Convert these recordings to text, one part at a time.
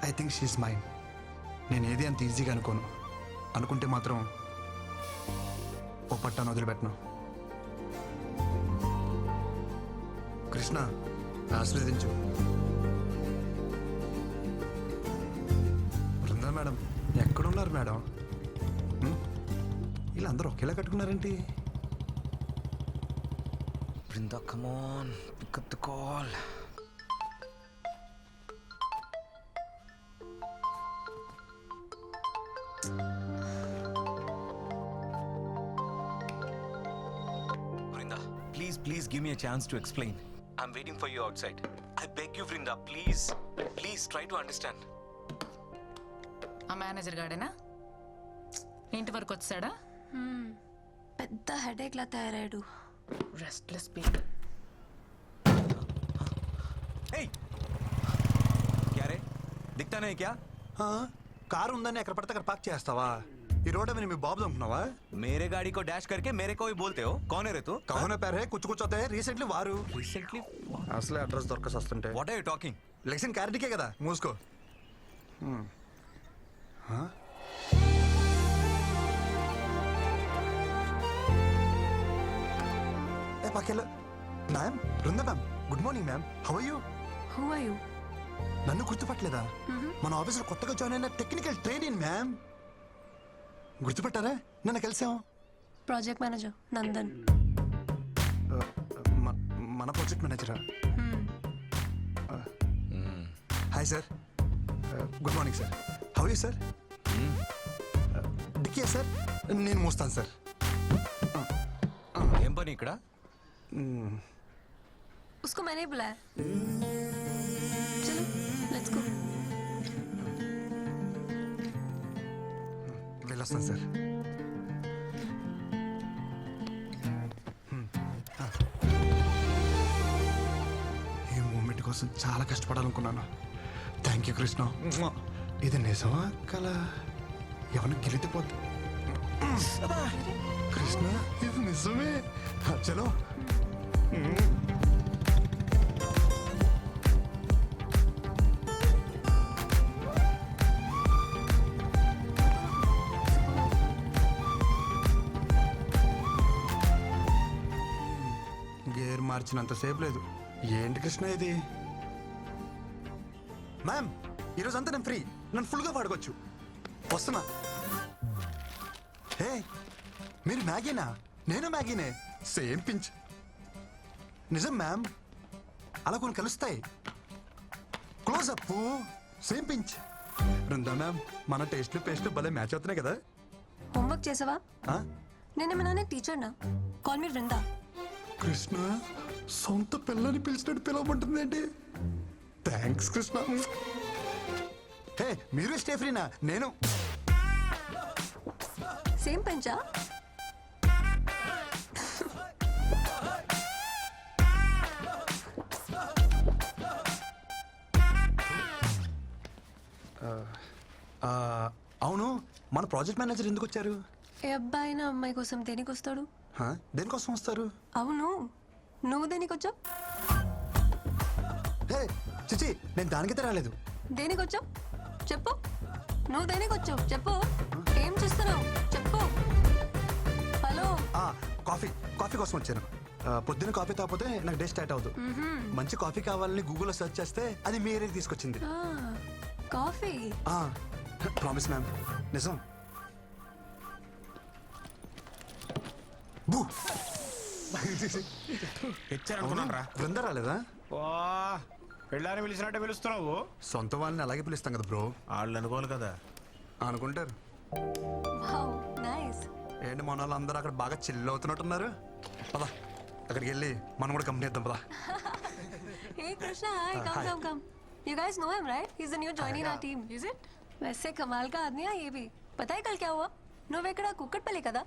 I think she is mind. నేను ఏది అంత ఈజీగా అనుకోను. అనుకుంటే మాత్రం ఓ పట్టాను వదిలిపెట్టను. కృష్ణ, ఆశీర్వదించు. బృందా మేడం ఎక్కడున్నారు మేడం? వీళ్ళందరూ ఒకేలా కట్టుకున్నారేంటి? Brinda, come on, pick up the call. Brinda, please give me a chance to explain. I'm waiting for you outside. I beg you, Brinda, please try to understand. ఆ మేనేజర్ గాడేనా ఇంటి వరకు వచ్చాడా? పెద్ద headache లా తయారయ్యాడు. Restless people. Hey! क्या रे? दिखता नहीं क्या? కారు ఉందని ఎక్కడ పడితే అక్కడ పార్క్ చేస్తావా? ఈ రోడ్ మీద మీ బాబు అనుకున్నావా? मेरे गाड़ी को डैश करके मेरे को ही बोलते हो. कौन है रे तू? కౌన పేరే కూర్చోతే రీసెంట్లీ వారు Recently? అసలే అడ్రస్ దొరకసి వస్తుంటే What are you talking? లెక్షన్ క్యారెట్కే కదా, మూసుకో. ఏ పక్కెళ్ళు. Ma'am, Brinda ma'am, good morning ma'am. How are you? Who are you? నన్ను గుర్తుపట్టలేదా? మన ఆఫీసులో కొత్తగా జాయిన్ అయిన టెక్నికల్ ట్రైనింగ్ మ్యామ్. గుర్తుపట్టారా? నన్ను కలిసాం. Project manager Nandan. మన ప్రాజెక్ట్ మేనేజరా? Hi sir, good morning sir. How you sir? డిక్కే సార్, నేను మోస్తాను సార్. ఏం పని ఇక్కడ? उसको मैंने ही बुलाया. चलो लेट्स गो. వెళ్ళొస్తాను సార్. ఈ మూమెంట్ కోసం చాలా కష్టపడాలనుకున్నాను. Thank you Krishna. ఇది నిజమా కల? ఎవరిని గెలితిపోద్ది. కృష్ణ, ఇది నిజమే. చలో. గేర్ మార్చినంతసేపు లేదు. ఏంటి కృష్ణ ఇది? మ్యామ్, ఈరోజంతా నేను ఫ్రీ. నన్ను ఫుల్గా వాడుకోవచ్చు. వస్తున్నా. హే, మీరు మ్యాగీనా? నేను మ్యాగీనే. Same pinch. నిజం మ్యామ్, అలా కొన్ని కలుస్తాయి. Close up, same pinch. Brinda ma'am, మన టేస్ట్లు పేస్ట్లు భలే మ్యాచ్ అవుతున్నాయి కదా? होमवर्क చేసావా? ఆ? నేనేమన్నా టీచర్ నా? Call me Vrinda. కృష్ణ, సొంత పిల్లని పిలిచినట్టు పిలవమంటుంది ఏంటి? థ్యాంక్స్ కృష్ణ. హే, మీరు స్టే ఫ్రీనా? నేను సేమ్ పెంచా? అవును, మన ప్రాజెక్ట్ మేనేజర్ ఎందుకు వచ్చారు? ఏ అబ్బాయి నా అమ్మాయి కోసం దేనికి వస్తాడు? దేనికోసం వస్తారు? అవును, నువ్వు దేనికి వచ్చావు? హే చిచి, నేను దానికైతే రాలేదు. దేనికి వచ్చావు చెప్పు. నువ్వు దేనికి వచ్చావు చెప్పు. ఏం చేస్తున్నావు చెప్పు. హలో. కాఫీ కోసం వచ్చాను. పొద్దున్న కాఫీ తాగిపోతే నాకు డే స్టార్ట్ అవుతుంది. మంచి కాఫీ కావాలని గూగుల్లో సెర్చ్ చేస్తే అది మీ ఏరియాకి తీసుకొచ్చింది. కాఫీ? ప్రామిస్ మ్యామ్, నిజం. బూ ఇచ్చారనుకున్నారా? బృందా రాలేదా? పెళ్ళాన్ని పిలిచినట్టే పిలుస్తున్నావు. సొంత వాళ్ళని అలాగే పిలుస్తాం కదా బ్రో. వాళ్ళు అనుకోవాలి కదా. అనుకుంటారు. Wow, nice. ఏంటి మన వాళ్ళు అందరూ అక్కడ బాగా చిల్ అవుతున్నట్టున్నారు. పదా, అక్కడికి వెళ్ళి మనం కూడా కంపెనీ ఇద్దాం. పదా. Hey Krishna, hi. Come. You guys know him, right? He's the new joining our team. Is it? वैसे कमाल का आदमी है ये भी. पता है कल क्या हुआ? నువ్వెక్కడ కుక్కట్పల్లి కదా?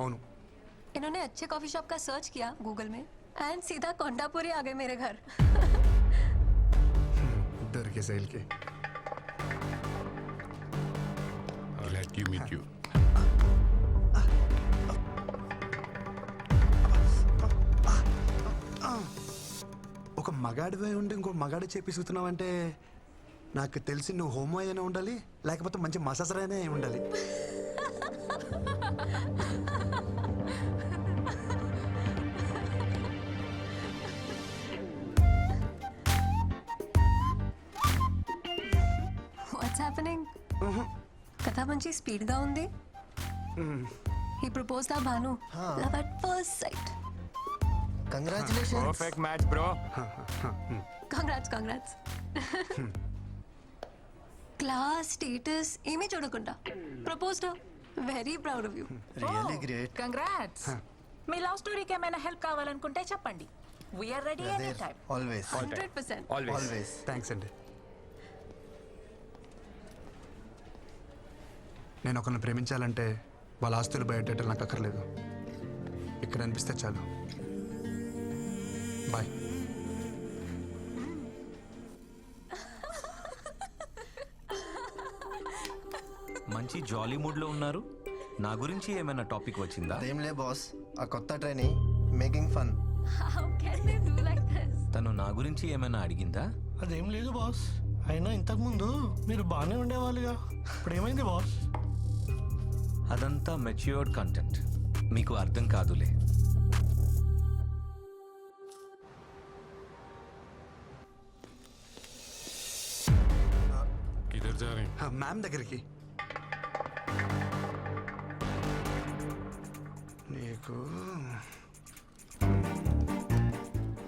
అవును. इन्होंने अच्छे कॉफी शॉप का सर्च किया गूगल में एंड सीधा कोंडापुरी आ गए मेरे घर. దొరికే శైలికి. Glad to meet you. ఒక మగాడివై ఉండి ఇంకో మగాడి చేపిస్తున్నావంటే నాకు తెలిసి నువ్వు హోమో అయినా ఉండాలి, లేకపోతే మంచి మసాజర్ అయినా అయి ఉండాలి. What's happening? కథ మంచి స్పీడ్ గా ఉంది. ఈ ప్రపోజ్ దా Bhanu love at first sight. Congratulations. Perfect match bro. Congrats. Class status ఏమీ చూడకుండా proposed. Very proud of you. Really great. Congrats. మీ లవ్ స్టోరీకి ఏమైనా హెల్ప్ కావాలనుకుంటే చెప్పండి. We are ready any time. Always 100%. Always. Thanks అండి. నేను ఒకరిని ప్రేమించాలంటే వాళ్ళ ఆస్తులు బయటెట్టాలి నాకు అక్కర్లేదు. ఇక్కడ అనిపిస్తే చాలు. బాయ్. మంచి జాలీ మూడ్లో ఉన్నారు. నా గురించి ఏమైనా టాపిక్ వచ్చిందా? అదేంలే బాస్, ఆ కొత్త trainee making fun. How can they do like this? తను నా గురించి ఏమైనా అడిగిందా? అదేం లేదు బాస్. అయినా ఇంతకుముందు మీరు బాగానే ఉండేవాళ్ళుగా, ఇప్పుడు ఏమైంది బాస్? అదంతా మెచ్యూర్డ్ కంటెంట్, మీకు అర్థం కాదులే. किधर जा रहे हैं? మ్యామ్ దగ్గరికి. నీకు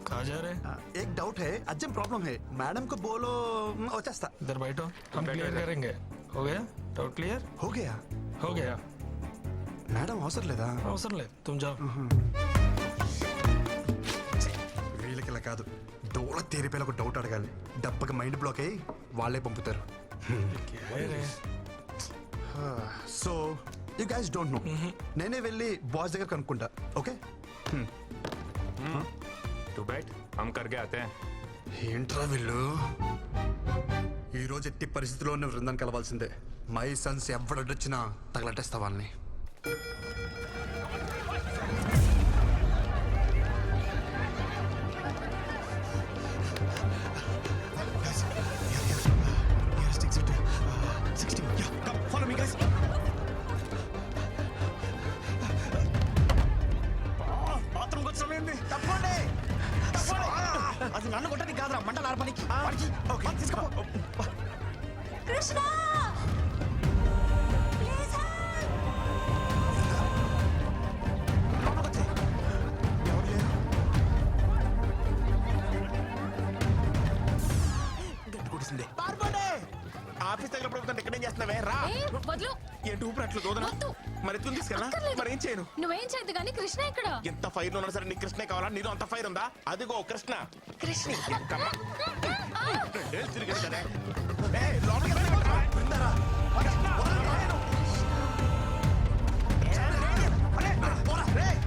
कहाँ जा रहे? एक डाउट है, अर्जेंट प्रॉब्लम है. मैडम को बोलो వచ్చేస్తా. इधर बैठो, हम क्लियर करेंगे. हो गया? Doubt clear? हो गया. हो गया. మేడం అవసరం లేదా? అవసరం లేదు, तुम जाओ. వీళ్ళకి ఇలా కాదు, డోల తేరిపోయిన ఒక డౌట్ అడగాలి. డబ్బకి మైండ్ బ్లాక్ అయ్యి వాళ్ళే పంపుతారు. So you guys don't know. నేనే వెళ్ళి బాస్ దగ్గర కనుక్కుంటా. ఓకే? तू बैठ, हम करके आते हैं. ఏంట్రా వీళ్ళు? ఈ రోజు ఎట్టి పరిస్థితిలో ఉన్న బృందాన్ని కలవాల్సిందే. మై సన్స్ ఎవడొచ్చినా తగలటేస్తా వాళ్ళని. అది నన్ను కొట్టది కాదురా, మంటలు ఆర్పనికి. కృష్ణ! Please help! ఆఫీస్ దగ్గర ప్రభుత్వం ఎక్కడేం చేస్తున్నావే? రా. వద్దు. ఏంటి ఊపిరి దోదనా? వద్దు. మరి ఎత్తుని తీసుకెళ్ళా? మరి ఏం చేయను? నువ్వేం చేయద్దు కానీ కృష్ణ ఇక్కడ. ఎంత ఫైర్ లో ఉన్నా సరే నీకు కృష్ణే కావాలా? నీలో అంత ఫైర్ ఉందా? అదిగో కృష్ణ. కృష్ణ. రెండేళ్ళు తిరిగాడు కదా. ఏయ్, లోపలికి వెళ్ళమంటావా? బృందారా. కృష్ణ, వదలరా. పోరా, రేయ్.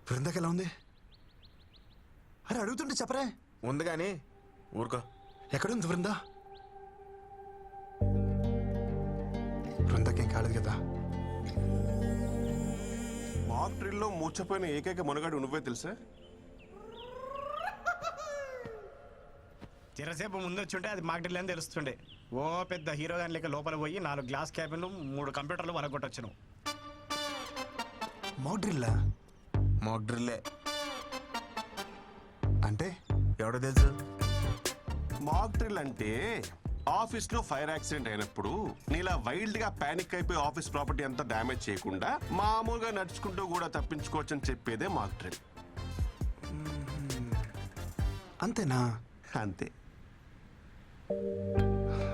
బృందాకి ఎలా ఉంది? అరే అడుగుతుంటే చెప్పరే. ఉంది కానీ ఊరుకో. ఎక్కడుంది బృందా? బృందాకేం కాలేదు కదా? మాక్ డ్రిల్లో మూర్చపోయిన ఏకైక మునగాడు నువ్వే తెలుసా? చిరసేపు ముందు వచ్చుంటే అది మాకు డ్రిల్ అని తెలుస్తుండే. ఓ పెద్ద హీరో గాని లెక్క లోపల పోయి 4 గ్లాస్ క్యాబిన్లు 3 కంప్యూటర్లు వరగొట్టొచ్చును. మౌడ్రిల్లా? మాక్ డ్రిల్లే అంటే ఎవడో తెలుసు. మాక్ డ్రిల్ అంటే ఆఫీస్ లో ఫైర్ యాక్సిడెంట్ అయినప్పుడు నీలా వైల్డ్ గా పానిక్ అయిపోయి ఆఫీస్ ప్రాపర్టీ అంతా డ్యామేజ్ చేయకుండా మామూలుగా నడుచుకుంటూ కూడా తప్పించుకోవచ్చని చెప్పేదే మాక్ డ్రిల్. అంతేనా? అంతే.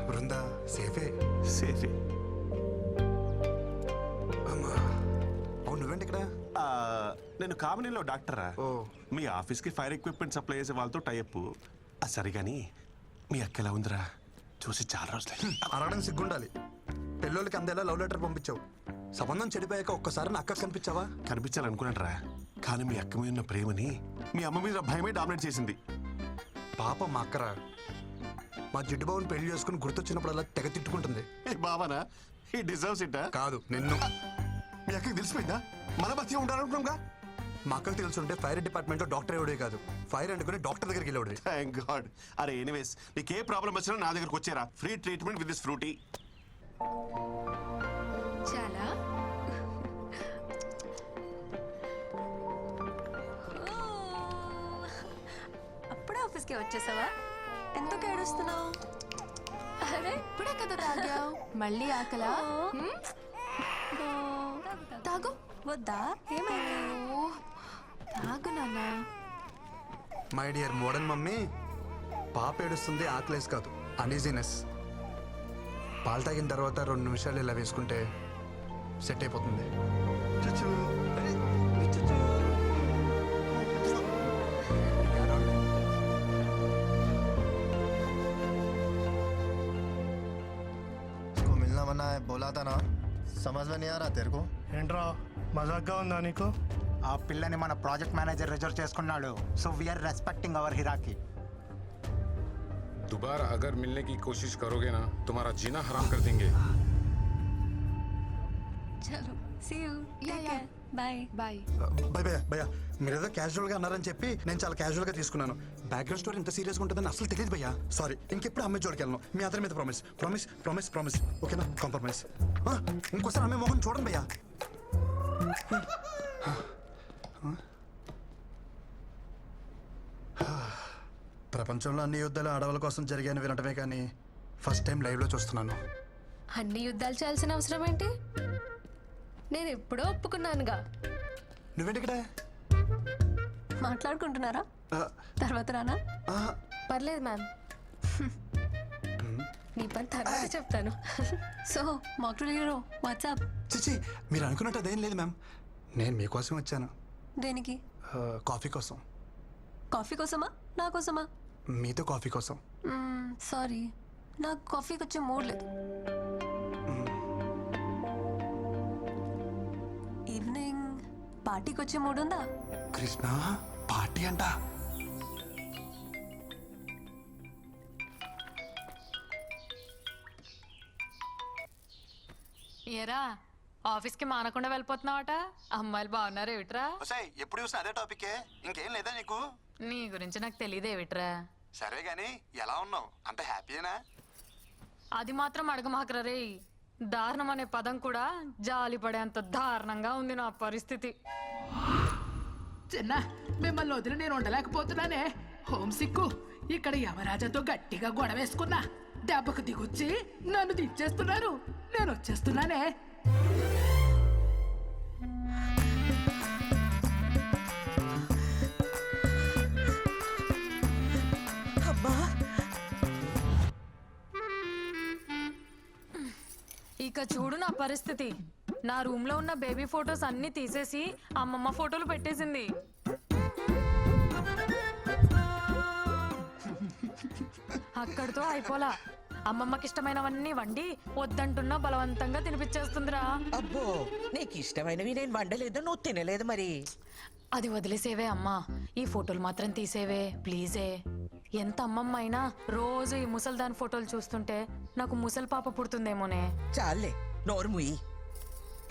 బృందా సేఫే. సేఫే. అమ్మా, అవును నువ్వేంటి ఇక్కడ? నేను కామినీలో డాక్టరా. ఓ. మీ ఆఫీస్ కి ఫైర్ ఎక్విప్మెంట్ సప్లై చేసే వాళ్ళతో టైప్. సరే కానీ మీ అక్క ఎలా ఉందిరా? చూసి చాలా రోజులు. అరగడం సిగ్గుండాలి. పెళ్ళోళ్ళకి అందేలా లవ్ లెటర్ పంపించావు. సంబంధం చెడిపోయాక ఒక్కసారి నా అక్క కనిపించావా? కనిపించాలనుకున్నాడరా, కానీ మీ అక్క మీద ఉన్న ప్రేమని మీ అమ్మ మీద భయమే డామినేట్ చేసింది. పాప మా అక్కరా. మా జిడ్డు బాబుని పెళ్లి చేసుకుని గుర్తొచ్చినప్పుడల్లా తెగ తిట్టుకుంటుంది. ఏ బావనా, ఈ డిజర్వ్స్ ఇట్. కాదు నిన్ను. మీ అక్కకి తెలిసిపోయిందా? మన బతిగా ఉండాలనుకున్నాంగా. మా అక్కకు తెలుసుంటే ఫైర్ డిపార్ట్మెంట్ లో డాక్టర్ ఎవడే కాదు, ఫైర్ అంటుకుని డాక్టర్ దగ్గరికి వెళ్ళేవాడు. Thank God. అరే ఎనీవేస్, నీకు ఏ ప్రాబ్లం వచ్చినా నా దగ్గరకు వచ్చేరా. Free treatment with this Frooti. చాలా అప్పుడే ఆఫీస్కి వచ్చేసావా? ఎందుకు ఏడుస్తున్నావు? అరే ఇప్పుడే కదా తాగావు, మళ్ళీ ఆకలా? తాగు. వద్దా? ఏమైంది? తాగు నాన్న. మై డియర్ మోడర్న్ మమ్మీ, పాప ఏడుస్తుంది ఆకలేసి కాదు, అనీజీనెస్. పాలు తాగిన తర్వాత 2 నిమిషాలు ఇలా వేసుకుంటే సెట్ అయిపోతుంది. इसको मिलना मना है बोला था ना, समझ में नहीं आ रहा तेरे को? ఏంట్రా మజాక్గా ఉందా నీకు? ఆ పిల్లని మన ప్రాజెక్ట్ మేనేజర్ రిజర్వ్ చేసుకున్నాడు. So we are respecting our hierarchy. दोबारा अगर मिलने की कोशिश करोगे ना, तुम्हारा जीना हराम कर देंगे. చలో see you. Yeah, yeah. Bye. Bye. భయ భయ భయ, మీరేదో క్యాజువల్ గా అన్నారని చెప్పి నేను చాలా క్యాజువల్ గా తీసుకున్నాను. బ్యాక్గ్రౌండ్ స్టోరీ ఇంత సీరియస్ గా ఉంటుందని అసలు తెలియదు భయ్యా. సారీ, ఇంకెప్పుడు అమ్మాయి జోడికి వెళ్ళను. మీ అందరి మీద ప్రామిస్ ప్రామిస్ ప్రామిస్ ప్రామిస్. ఓకేనా? కాంప్రమైజ్. ఇంకోసారి అమ్మాయి మొహం చూడండి భయ్యా. ప్రపంచంలో అన్ని యుద్ధాలు ఆడవాళ్ళ కోసం జరిగాయని వినటమే కానీ ఫస్ట్ టైం లైవ్లో చూస్తున్నాను. అన్ని యుద్ధాలు చేయాల్సిన అవసరం ఏంటి? నేను ఎప్పుడో ఒప్పుకున్నానుగా. నువ్వేంటి ఇక్కడ? మాట్లాడుకుంటున్నారా? ఆ, తర్వాత రానా? ఆ, పర్లేదు మ్యామ్. నీ పని తర్వాత చెప్తాను. సో మాక్ హీరో వాట్సాప్ చిచి, మీరు అనుకున్నట్టు అదేం లేదు మ్యామ్. నేను మీకోసం వచ్చాను. దేనికి? కాఫీ కోసం. కాఫీ కోసమా? నా కోసమా? మీతో కాఫీ కోసం. సారీ, నాకు కాఫీకి వచ్చే మూడ్ లేదు. ఈవినింగ్ పార్టీకి వచ్చే మూడ్ ఉందా? కృష్ణ పార్టీ అంట. ఏరా ఆఫీస్కి మానకుండా వెళ్ళిపోతున్నావట? అమ్మాయిలు బాగున్నారు ఏమిట్రా? ఎప్పుడు చూసినా అదే టాపికే, ఇంకేం లేదా నీకు? నీ గురించి నాకు తెలియదు ఏమిట్రా. సరే గాని ఎలా ఉన్నావు? అంత హ్యాపీయేనా? అది మాత్రం అడగమాకరా రే. దారుణం అనే పదం కూడా జాలి పడేంత దారుణంగా ఉంది నా పరిస్థితి. చిన్న మిమ్మల్ని వదిలి నేను ఉండలేకపోతున్నానే. హోమ్ సిక్కు. ఇక్కడ యమరాజాతో గట్టిగా గొడవ వేసుకున్నా. దెబ్బకు దిగొచ్చి నన్ను దించేస్తున్నారు. నేను వచ్చేస్తున్నానే. ఇక చూడు నా పరిస్థితి. నా రూమ్ లో ఉన్న బేబీ ఫొటోస్ అన్ని తీసేసి అమ్మమ్మ ఫోటోలు పెట్టేసింది. అక్కడితో అయిపోలా. అమ్మమ్మకి ఇష్టమైనవన్నీ వండి వద్దంటున్నా బలవంతంగా తినిపించేస్తుందిరా. అబ్బో, నీకు ఇష్టమైనవి నేను వండలేదు, నువ్వు తినలేదు మరి. అది వదిలేసేవే అమ్మా, ఈ ఫోటోలు మాత్రం తీసేవే ప్లీజే. ఎంత అమ్మమ్మ అయినా రోజు ఈ ముసల్దాన్ ఫోటోలు చూస్తుంటే నాకు ముసలి పాప పుడుతుందేమోనే. చాలే, నోరు ముయ్యి.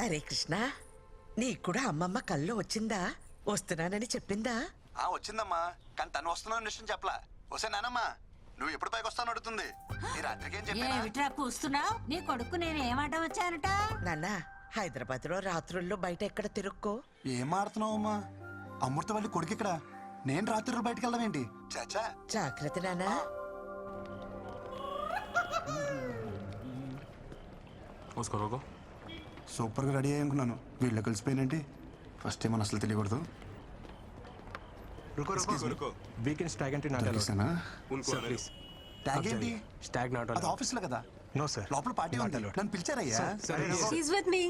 అరే కృష్ణ, నీకు కూడా అమ్మమ్మ కల్లో వచ్చిందా? వస్తున్నానని చెప్పిందా? వచ్చిందమ్మా, కానీ తను వస్తున్నాను విషయం చెప్పలా. వస్తే నానమ్మా, నువ్వు ఎప్పుడు పైకి వస్తాను అడుగుతుంది. ఈ రాత్రికి ఏం చెప్పా? కూస్తున్నావు? నీ కొడుకు నేను ఏమాట వచ్చానట. నాన్న, హైదరాబాద్ లో రాత్రుల్లో బయట ఎక్కడ తిరుక్కో. ఏం ఆడుతున్నావు అమ్మా? అమృతవల్లి కొడుకు ఇక్కడ, నేను రాత్రులు బయటకు వెళ్దాం ఏంటి? చాచా జాగ్రత్త నాన్న. సూపర్ గా రెడీ అయ్యానుకున్నాను, వీళ్ళు కలిసిపోయినండి. ఫస్ట్ టైం అసలు తెలియకూడదు. వీకెండ్స్ ట్యాగ్ అంటే నాట్ తగ్గిస్తానా? ప్లీజ్. ట్యాగ్ ఏంటి? స్టాగ్ నాట్ అది ఆఫీస్ లో కదా. No sir. లోపల పార్టీ ఉంది, నన్ను పిలిచారయ్యా. She's with me.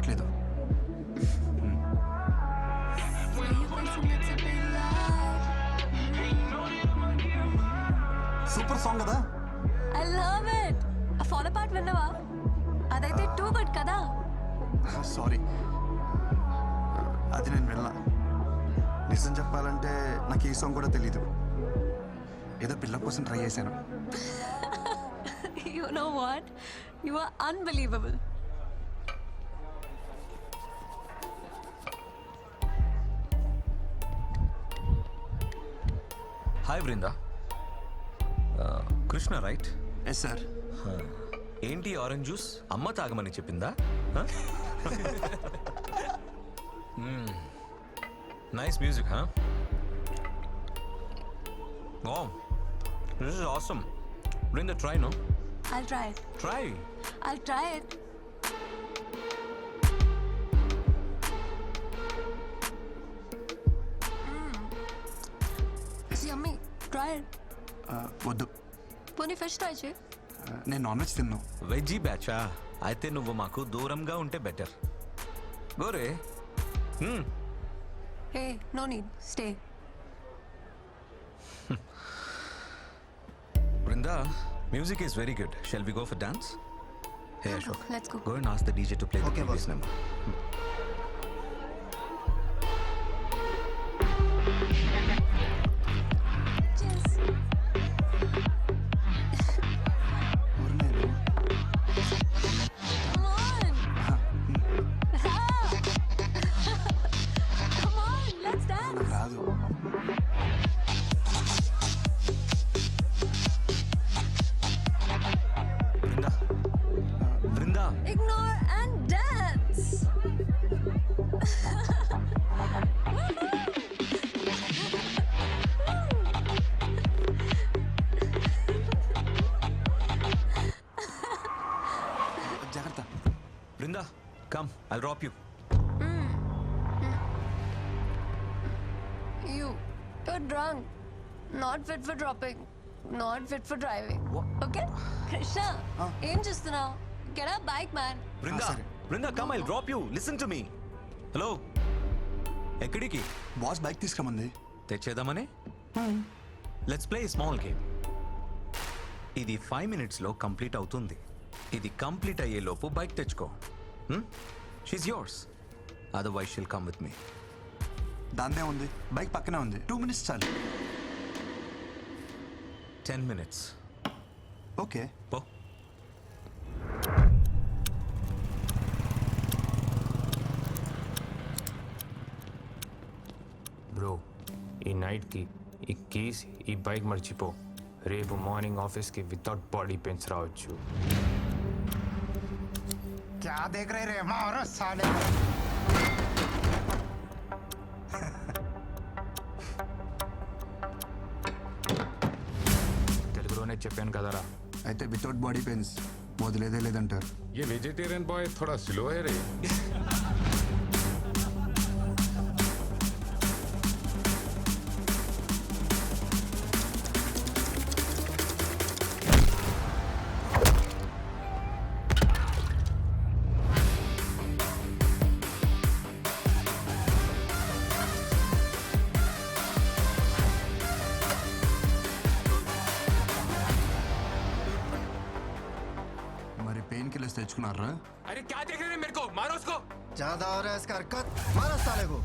రావట్లేదు. సూపర్ సాంగ్ కదా. I love it. ఆ ఫాలో పార్ట్ విన్నావా? అదైతే టూ గుడ్ కదా. సారీ, అది నేను వెళ్ళా. నిజం చెప్పాలంటే నాకు ఈ సాంగ్ కూడా తెలీదు. ఏదో పిల్ల కోసం ట్రై చేశాను. You know what? You are unbelievable. Hi Brinda. Krishna right? Yes sir. ఏంటి ఆరెంజ్ జ్యూస్ అమ్మ తాగమని చెప్పిందా? నైస్ మ్యూజిక్, హా? Oh, this is awesome. Brinda, try, no? I'll try it. Try. I'll try it. It's yummy. Try it. వద్దు, పోనీ fish try చేయి. నేను non veg తిన్నాను. వెజ్జీ బ్యాచా? అయితే నువ్వు మాకు దూరంగా ఉంటే better. Gore. Hey, no need. Stay. Brinda, music is very good. Shall we go for dance? Hey Ashok, Let's go. go and ask the DJ to play the Okay, previous boss. number. Cheers. Come on. Come on, let's dance. రాదు. Brinda. Brinda. Ignore and dance. జాగ్రత్త. Brinda, come. I'll drop you. You're drunk. Not fit for dropping. Not fit for driving. Okay? Krishna, ఏం చేస్తున్నావు? Get a bike, man. Brinda. సరే. Brinda, come. I'll drop you. Listen to me. Hello. ఎక్కడికి? Boss bike తీసుకురమంది. తెచ్చేద్దామని? Let's play small game. ఇది 5 minutesలో complete అవుతుంది. ఇది complete అయ్యే లోపు బైక్ తెచ్చుకో. She's yours. Otherwise she'll come with me. దాందే ఉంది, బైక్ పక్కనే ఉంది. 2 minutes చాలు. 10 minutes. ఓకే. పో. బ్రో, ఈ నైట్కి ఈ కీస్ ఈ బైక్ మర్చిపో. రేపు మార్నింగ్ ఆఫీస్కి వితౌట్ బాడీ పెయిన్స్ రావచ్చు. क्या देख रहे रे मारो साले. తెలుగులోనే చెప్పాను కదరా. అయితే వితౌట్ బాడీ పెయిన్స్ వదిలేదే లేదంటారు. ये वेजिटेरियन बॉय थोड़ा स्लो है रे. మరి పెయిన్ కిల్లర్స్ తెచ్చుకున్నారా? అరే క్యా దేఖ్ రहे हैं मेरे को? मारो उसको. ज्यादा हो रहा है इसका हरकत. मारो साले को.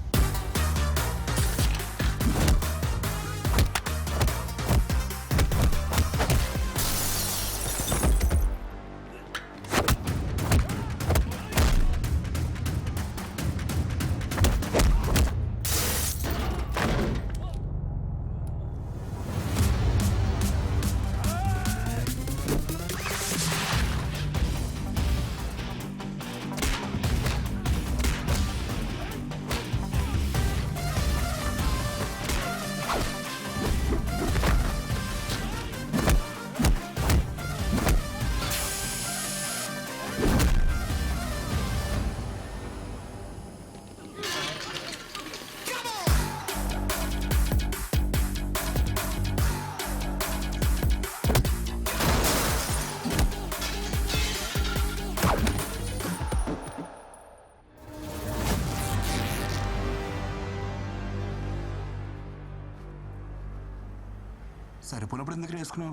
సరిపోయినప్పుడు ఎందుకు వేసుకున్నావు?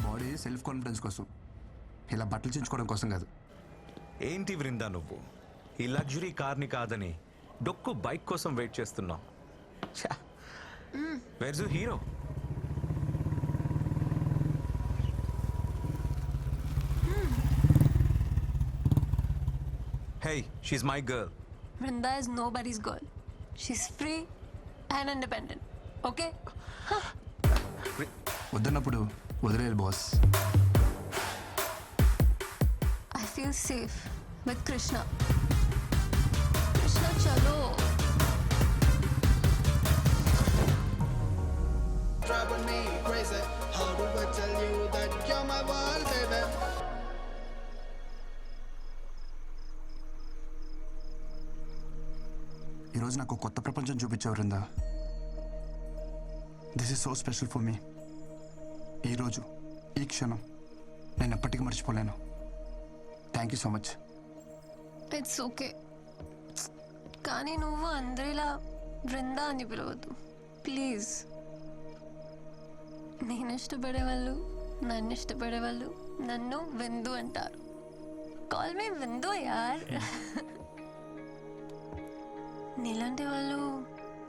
బాడీ సెల్ఫ్ కాన్ఫిడెన్స్ కోసం, ఇలా బట్టలు చించుకోవడం కోసం కాదు. ఏంటి వృందా నువ్వు ఈ లగ్జరీ కార్ని కాదని డొక్కు బైక్ కోసం వెయిట్ చేస్తున్నావు? Verse hero? Hey, she's my girl. Vrinda is nobody's girl. She's free and independent. Okay? వద్దన్నప్పుడు వదిలేదు boss. I feel safe with Krishna. Krishna, chalo. Driving me crazy. How do I tell you that you're my world, baby? ఈరోజు నాకు కొత్త ప్రపంచం చూపించావు Vrinda. This is so special for me. ఈరోజు ఈ క్షణం నేను ఎప్పటికీ మర్చిపోలేను. Thank you so much. It's okay. కానీ నువ్వు అందరిలా బృందా అని పిలవద్దు ప్లీజ్. నేను ఇష్టపడే వాళ్ళు, నన్ను ఇష్టపడే వాళ్ళు నన్ను విందు అంటారు. కాల్ మీ విందు యార్. నీలాంటి వాళ్ళు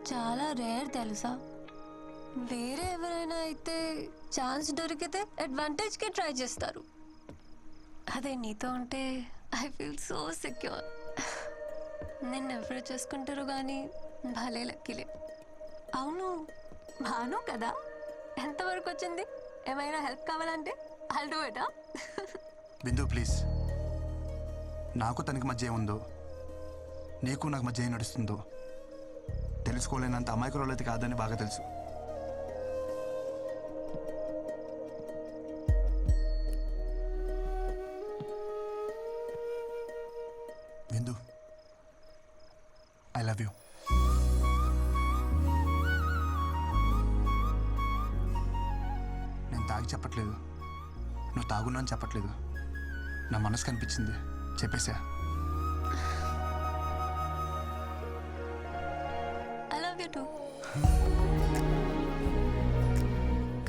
చాలా రేర్ తెలుసా. వేరే ఎవరైనా అయితే ఛాన్స్ దొరికితే అడ్వాంటేజ్కి ట్రై చేస్తారు. అదే నీతో ఉంటే ఐ ఫీల్ సో సెక్యూర్. నిన్ను ఎవరు చేసుకుంటారు కానీ భలే లక్కీలే. అవును, భాను కదా, ఎంతవరకు వచ్చింది? ఏమైనా హెల్ప్ కావాలంటే I'll do it. Bindu please. నాకు తనకి మధ్య ఏముందో, నీకు నాకు మధ్య ఏం నడుస్తుందో తెలుసుకోలేనంత అమాయకురాలు అయితే కాదని బాగా తెలుసు. బిందు, ఐ లవ్ యూ. నేను తాగి చెప్పట్లేదు, నువ్వు తాగున్నా అని చెప్పట్లేదు. నా మనసు కనిపించింది చెప్పేసా. I love you too.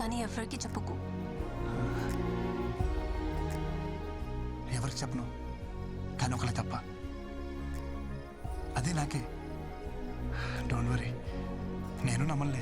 కానీ ఎవరికి చెప్పుకో. ఎవరికి చెప్పను, కానీ ఒకళ్ళే తప్ప. అదే నాకే. డోంట్ వరీ, నేను నమ్మలే.